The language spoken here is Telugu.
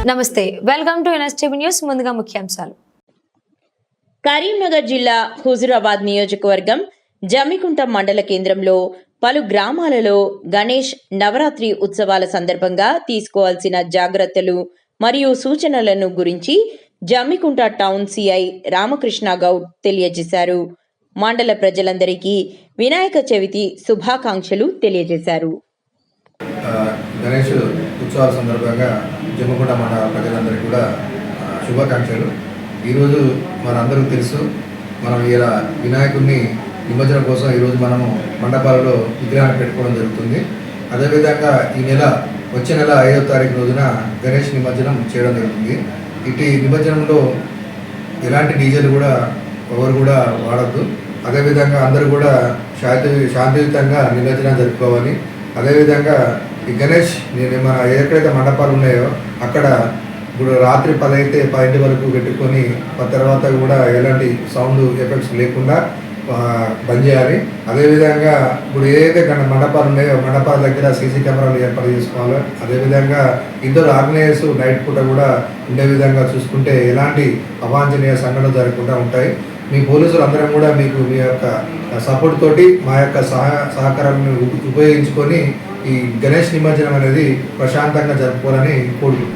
నమస్తే, వెల్కమ్ టు ఎన్ఎస్టీవీ న్యూస్. ముందుగా ముఖ్యాంశాలు. కరీంనగర్ జిల్లా హుజురాబాద్ నియోజకవర్గం జమ్మికుంట మండల కేంద్రంలో పలు గ్రామాలలో గణేష్ నవరాత్రి ఉత్సవాల సందర్భంగా తీసుకోవాల్సిన జాగ్రత్తలు మరియు సూచనలను గురించి జమ్మికుంట టౌన్ సిఐ రామకృష్ణ గౌడ్ తెలియజేశారు. మండల ప్రజలందరికీ వినాయక చవితి శుభాకాంక్షలు తెలియజేశారు. గణేష్ ఉత్సవాల సందర్భంగా జమ్మికుంట మండల ప్రజలందరికీ కూడా శుభాకాంక్షలు. ఈరోజు మనందరికీ తెలుసు, మనం ఇలా వినాయకుడిని నిమజ్జనం కోసం ఈరోజు మనము మండపాలలో విగ్రహాన్ని పెట్టుకోవడం జరుగుతుంది. అదేవిధంగా ఈ నెల వచ్చే నెల 5వ తారీఖు రోజున గణేష్ నిమజ్జనం చేయడం జరుగుతుంది. ఇటు నిమజ్జనంలో ఎలాంటి డీజేలు కూడా ఎవరు కూడా వాడద్దు. అదేవిధంగా అందరూ కూడా శాంతియుతంగా నిమజ్జనం జరుపుకోవాలి. అదేవిధంగా ఈ గణేష్ మన ఎక్కడైతే మండపాలు ఉన్నాయో అక్కడ ఇప్పుడు రాత్రి 10 వరకు పెట్టుకొని తర్వాత కూడా ఎలాంటి సౌండ్ ఎఫెక్ట్స్ లేకుండా బంద్ చేయాలి. అదేవిధంగా ఇప్పుడు ఏదైతే మండపాలు ఉన్నాయో మండపాల దగ్గర సీసీ కెమెరాలు ఏర్పాటు చేసుకోవాలి. అదేవిధంగా ఇద్దరు ఆర్గనైజర్స్ నైట్ పూట కూడా ఉండే విధంగా చూసుకుంటే ఎలాంటి అవాంఛనీయ సంఘటనలు జరగకుండా ఉంటాయి. మీ పోలీసులు అందరం కూడా మీకు మీ యొక్క సపోర్ట్ తోటి మా యొక్క సహకారాలను ఉపయోగించుకొని ఈ గణేష్ నిమజ్జనం అనేది ప్రశాంతంగా జరుపుకోవాలని కోరుకుంటున్నాను.